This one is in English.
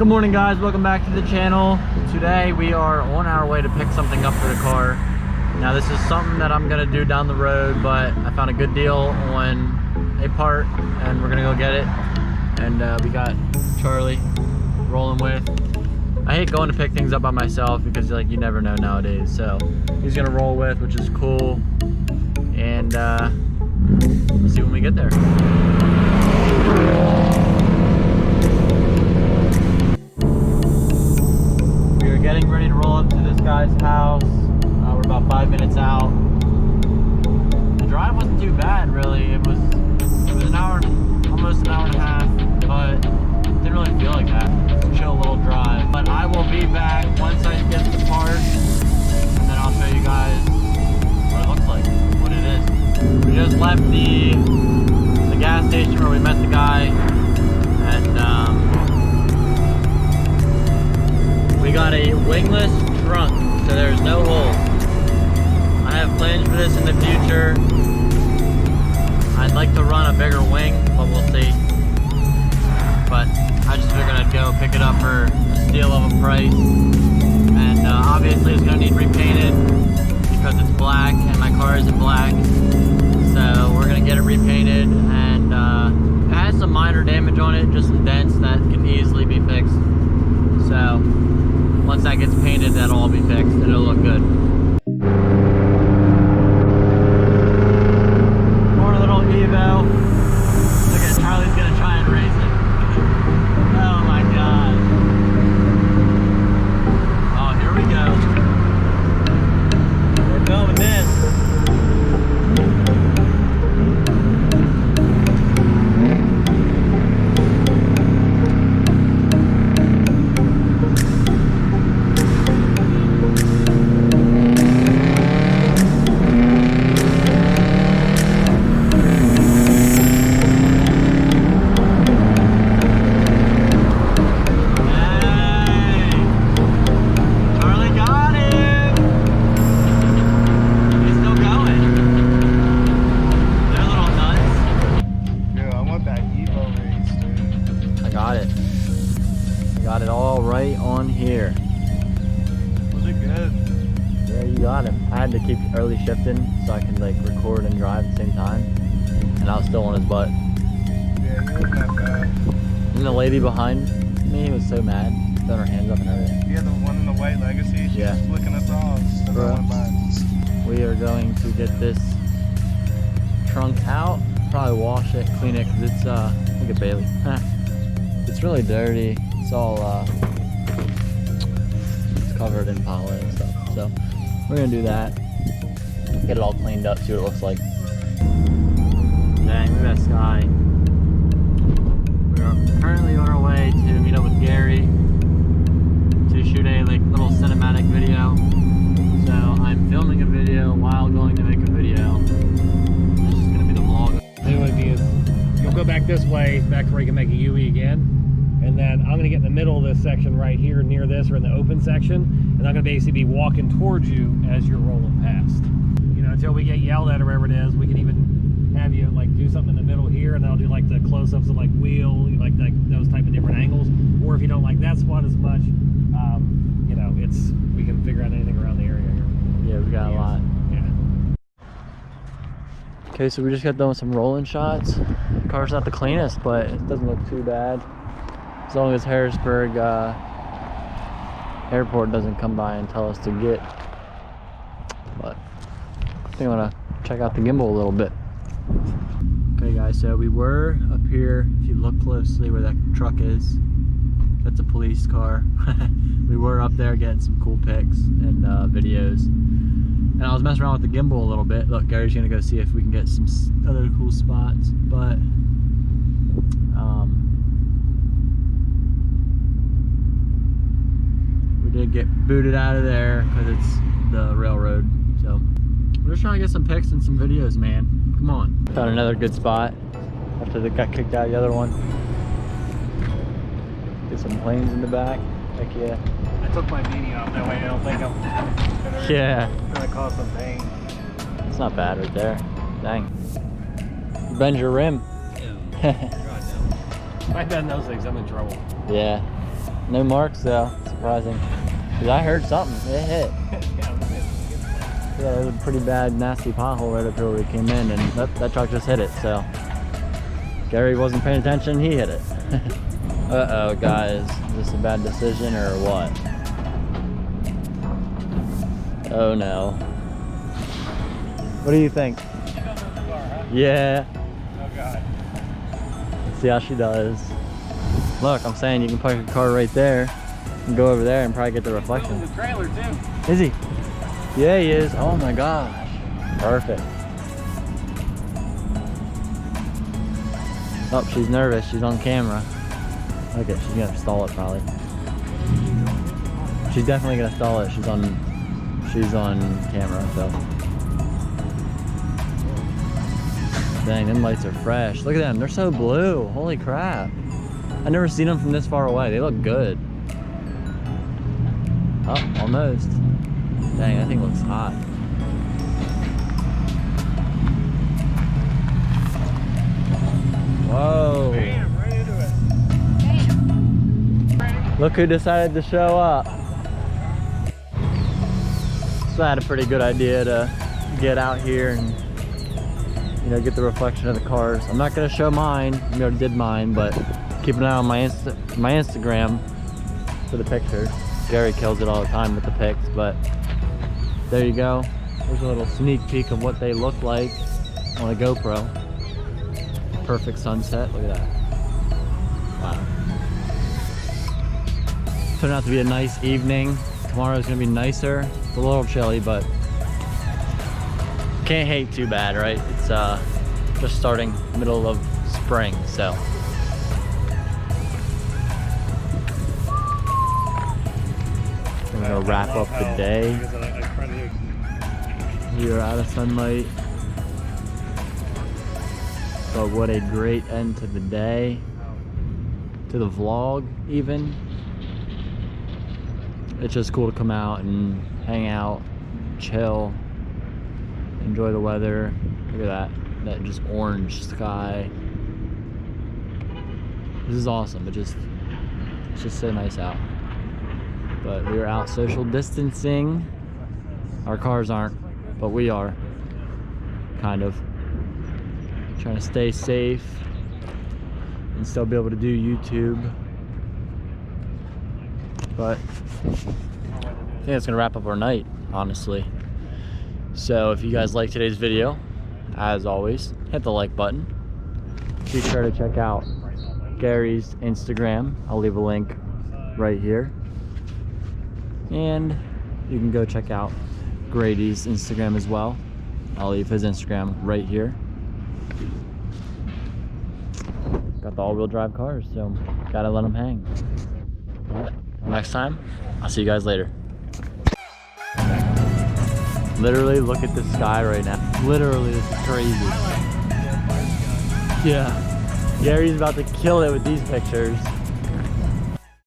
Good morning, guys. Welcome back to the channel. Today we are on our way to pick something up for the car. Now this is something that I'm gonna do down the road, but I found a good deal on a part and we're gonna go get it. And we got Charlie rolling with. I hate going to pick things up by myself because like you never know nowadays. So he's gonna roll with, which is cool. And we'll see when we get there. Getting ready to roll up to this guy's house. We're about 5 minutes out. The drive wasn't too bad, really. It was an hour, almost an hour and a half, but it didn't really feel like that. It's a chill little drive. But I will be back once I get the part, and then I'll show you guys what it looks like, what it is. We just left the gas station where we met the guy, and we got a wingless trunk, so there's no holes. I have plans for this in the future. I'd like to run a bigger wing, but we'll see. But I just figured I'd go pick it up for a steal of a price. And obviously it's gonna need repainted because it's black and my car isn't black. So we're gonna get it repainted, and it has some minor damage on it, just some dents that can easily be fixed. So once that gets painted, that'll all be fixed and it'll look good. More little Evo. Look at Charlie's gonna try and race it. Oh my god. Oh, here we go. We're going this. Got it all right on here. Was it good? Yeah, you got it. I had to keep early shifting so I can like record and drive at the same time. And I was still on his butt. Yeah, he wasn't that bad. And the lady behind me was so mad. Throwing her hands up and everything. Yeah, the one in the white Legacy. She's yeah. flicking us off. So we are going to get this trunk out. Probably wash it, clean it, because it's look at Bailey. It's really dirty. It's all it's covered in pollen and stuff. So we're gonna do that. Get it all cleaned up, see what it looks like. Dang, look at that sky. We're currently on our way to meet up with Gary to shoot a like little cinematic video. So I'm filming a video while going to make a video. This is gonna be the vlog. The idea is you'll go back this way, back to where you can make a UE again. And then I'm gonna get in the middle of this section right here near this, or in the open section, and I'm gonna basically be walking towards you as you're rolling past. You know, until we get yelled at or wherever it is, we can even have you like do something in the middle here, and I'll do like the close-ups of like wheel, like those type of different angles. Or if you don't like that spot as much, you know, we can figure out anything around the area here. Yeah, we got a lot. Yeah. Okay, so we just got done with some rolling shots. The car's not the cleanest, but it doesn't look too bad. As long as Harrisburg airport doesn't come by and tell us to get. But I think I'm gonna check out the gimbal a little bit. Okay guys, so we were up here. If you look closely where that truck is, that's a police car. We were up there getting some cool pics and videos. And I was messing around with the gimbal a little bit. Look, Gary's gonna go see if we can get some other cool spots. But we did get booted out of there because it's the railroad. So we're just trying to get some pics and some videos, man. Come on. Found another good spot after they got kicked out of the other one. Get some planes in the back. Heck yeah. I took my beanie off that way. I don't think I'm gonna cause some pain. It's not bad right there. Dang. Bend your rim. Yeah. If I bend those things, I'm in trouble. Yeah. No marks though. Surprising. Cause I heard something. It hit. Yeah, there was a pretty bad, nasty pothole right up here where we came in, and that truck just hit it. So Gary wasn't paying attention. He hit it. Uh-oh, guys. Is this a bad decision or what? Oh no. What do you think? Yeah. Oh god. See how she does. Look, I'm saying you can park your car right there and go over there and probably get the reflection. The trailer too. Is he? Yeah, he is. Oh my gosh. Perfect. Oh, she's nervous. She's on camera. Okay, she's gonna stall it probably. She's definitely gonna stall it. She's on camera, so. Dang, them lights are fresh. Look at them, they're so blue. Holy crap. I've never seen them from this far away. They look good. Oh, almost. Dang, that thing looks hot. Whoa. Bam, right into it. Look who decided to show up. So I had a pretty good idea to get out here and, you know, get the reflection of the cars. I'm not gonna show mine. We already did mine, but keep an eye on my Instagram for the pictures. Gary kills it all the time with the pics, but there you go. There's a little sneak peek of what they look like on a GoPro. Perfect sunset. Look at that. Wow. Turned out to be a nice evening. Tomorrow's gonna be nicer. It's a little chilly, but can't hate too bad, right? It's just starting middle of spring, so. We're gonna wrap up the day. We are out of sunlight. But what a great end to the day. To the vlog, even. It's just cool to come out and hang out, chill, enjoy the weather. Look at that just orange sky. This is awesome. It's just so nice out. But we are out social distancing. Our cars aren't, but we are, kind of. Trying to stay safe and still be able to do YouTube. But I think that's gonna wrap up our night, honestly. So if you guys like today's video, as always, hit the like button. Be sure to check out Gary's Instagram. I'll leave a link right here. And you can go check out Grady's Instagram as well. I'll leave his Instagram right here. Got the all-wheel drive cars, so gotta let them hang. Well, next time, I'll see you guys later. Literally, look at the sky right now. Literally, this is crazy. Yeah. Gary's about to kill it with these pictures.